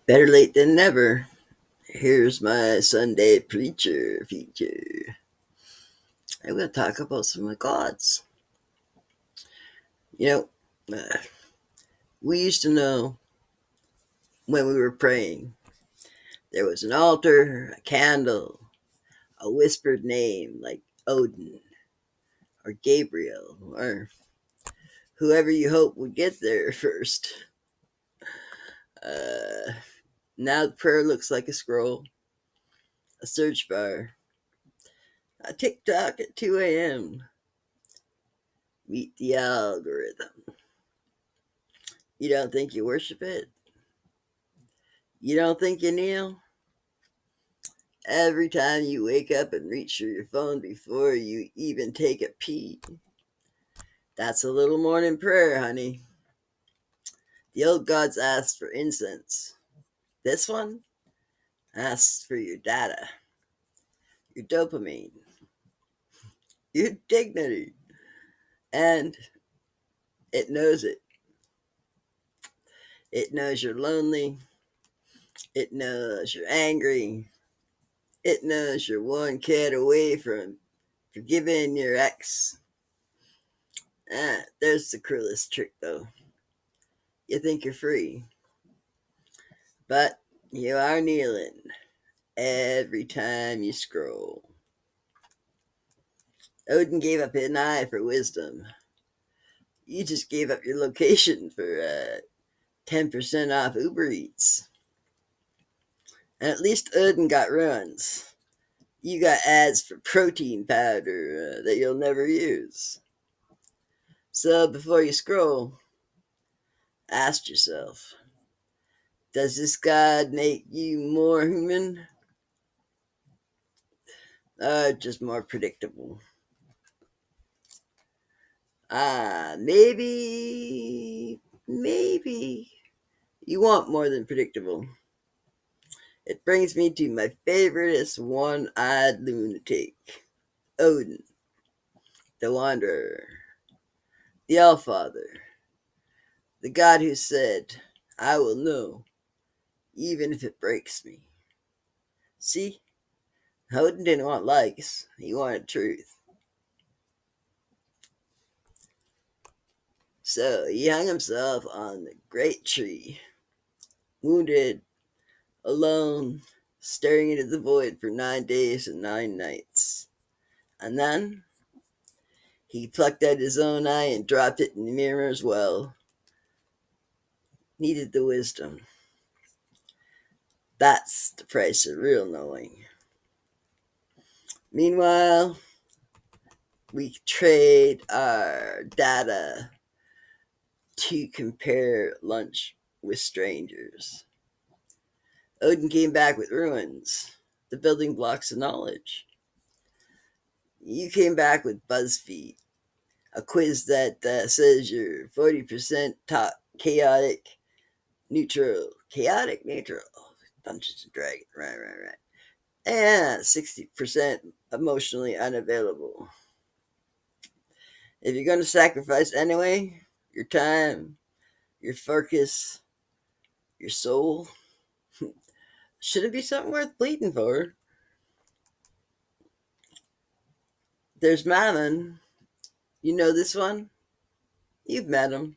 Better late than never. Here's my Sunday preacher feature. I'm going to talk about some of the gods. You know, we used to know when we were praying, there was an altar, a candle, a whispered name like Odin or Gabriel or whoever you hope would get there first. Uh, Now the prayer looks like a scroll, a search bar, a TikTok at 2 a.m. Meet the algorithm. You don't think you worship it? You don't think you kneel? Every time you wake up and reach for your phone before you even take a pee. That's a little morning prayer, honey. The old gods asked for incense. This one asks for your data, your dopamine, your dignity. And it knows it. It knows you're lonely. It knows you're angry. It knows you're one cat away from forgiving your ex. There's the cruelest trick, though. You think you're free, but you are kneeling every time you scroll. Odin gave up an eye for wisdom. You just gave up your location for 10% off Uber Eats. And at least Odin got runs. You got ads for protein powder that you'll never use. So before you scroll, ask yourself, does this God make you more human? Or just more predictable? Maybe you want more than predictable. It brings me to my favoriteest one-eyed lunatic, Odin, the Wanderer, the Allfather, the God who said, I will know, even if it breaks me. See, Odin didn't want likes, he wanted truth. So he hung himself on the great tree, wounded, alone, staring into the void for 9 days and 9 nights. And then he plucked out his own eye and dropped it in the mirror's well. Needed the wisdom. That's the price of real knowing. Meanwhile, we trade our data to compare lunch with strangers. Odin came back with ruins, the building blocks of knowledge. You came back with BuzzFeed, a quiz that says you're 40% top chaotic neutral. Chaotic neutral. Dungeons and Dragons. Right. And 60% emotionally unavailable. If you're going to sacrifice anyway, your time, your focus, your soul, should it be something worth bleeding for? There's Mammon. You know this one? You've met him.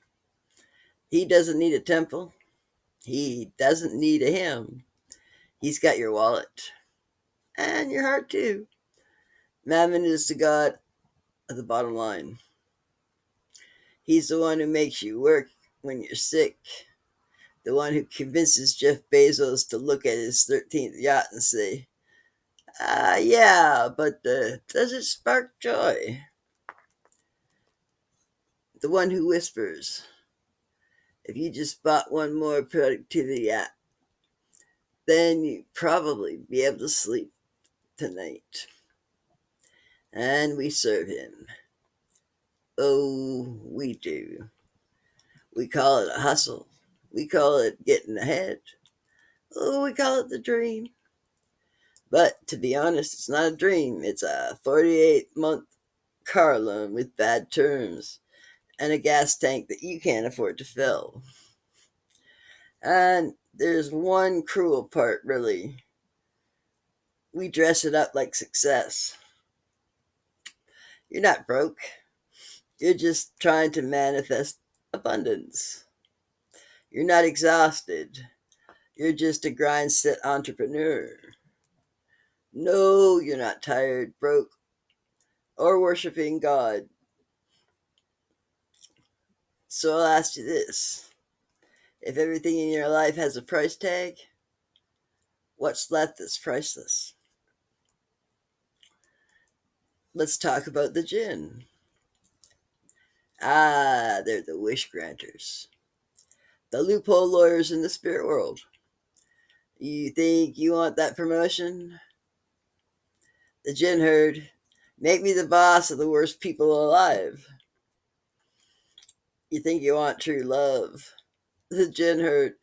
He doesn't need a temple. He doesn't need a hymn. He's got your wallet. And your heart, too. Mammon is the god of the bottom line. He's the one who makes you work when you're sick. The one who convinces Jeff Bezos to look at his 13th yacht and say, yeah, but does it spark joy? The one who whispers, if you just bought one more productivity app, then you'd probably be able to sleep tonight. And we serve him. Oh, we do. We call it a hustle. We call it getting ahead. Oh, we call it the dream. But to be honest, it's not a dream. It's a 48-month car loan with bad terms and a gas tank that you can't afford to fill. And there's one cruel part, really. We dress it up like success. You're not broke. You're just trying to manifest abundance. You're not exhausted. You're just a grind set entrepreneur. No, you're not tired, broke, or worshiping God. So I'll ask you this: if everything in your life has a price tag, what's left that's priceless? Let's talk about the jinn. Ah, they're the wish granters, the loophole lawyers in the spirit world. You think you want that promotion? The jinn heard, make me the boss of the worst people alive. You think you want true love? The jinn heard,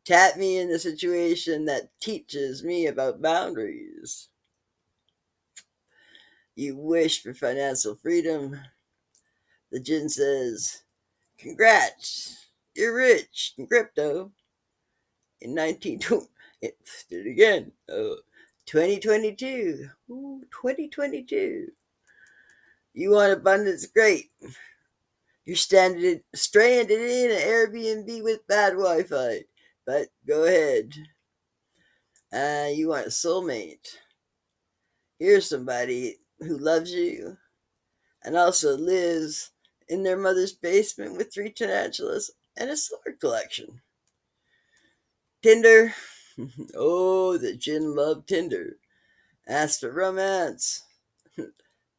tap me in the situation that teaches me about boundaries. You wish for financial freedom. The jinn says, congrats, you're rich in crypto. In 1920, it did it again. 2022. Ooh, 2022. You want abundance? Great. You're stranded in an Airbnb with bad Wi Fi. But go ahead. You want a soulmate. Here's somebody who loves you and also lives in their mother's basement with 3 tarantulas and a sword collection. Tinder. Oh, the jinn love Tinder. Ask for romance.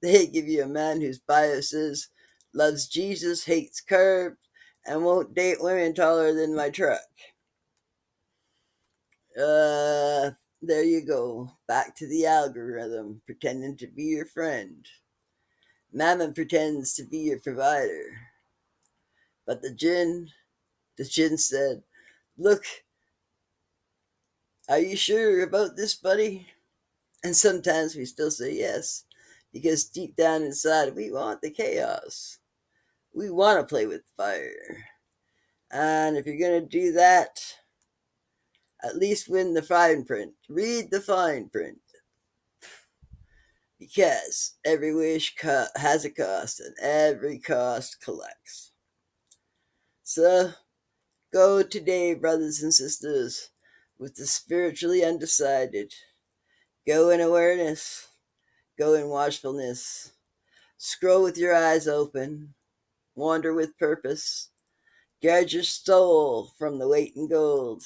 They give you a man whose bio says, loves Jesus, hates carbs, and won't date women taller than my truck. There you go. Back to the algorithm, pretending to be your friend. Mammon pretends to be your provider. But the jinn said, look, are you sure about this, buddy? And sometimes we still say yes, because deep down inside, we want the chaos. We want to play with fire. And if you're going to do that, at least win the fine print. Read the fine print. Because every wish has a cost, and every cost collects. So go today, brothers and sisters, with the spiritually undecided. Go in awareness. Go in watchfulness. Scroll with your eyes open. Wander with purpose. Guard your soul from the weight in gold.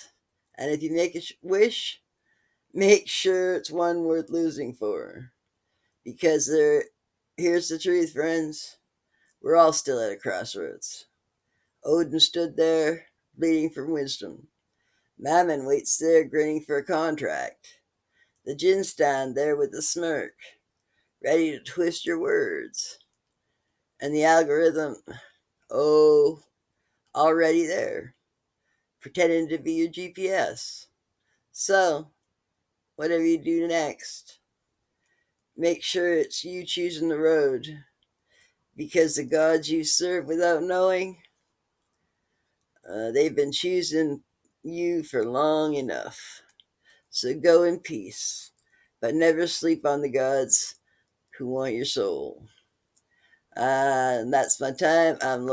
And if you make a wish, make sure it's one worth losing for. Because here's the truth, friends. We're all still at a crossroads. Odin stood there, bleeding for wisdom. Mammon waits there, grinning for a contract. The jinn stand there with a smirk, ready to twist your words. And the algorithm, oh, already there, pretending to be your GPS. So, whatever you do next, make sure it's you choosing the road, because the gods you serve without knowing, they've been choosing you for long enough. So go in peace, but never sleep on the gods who want your soul. And that's my time. I'm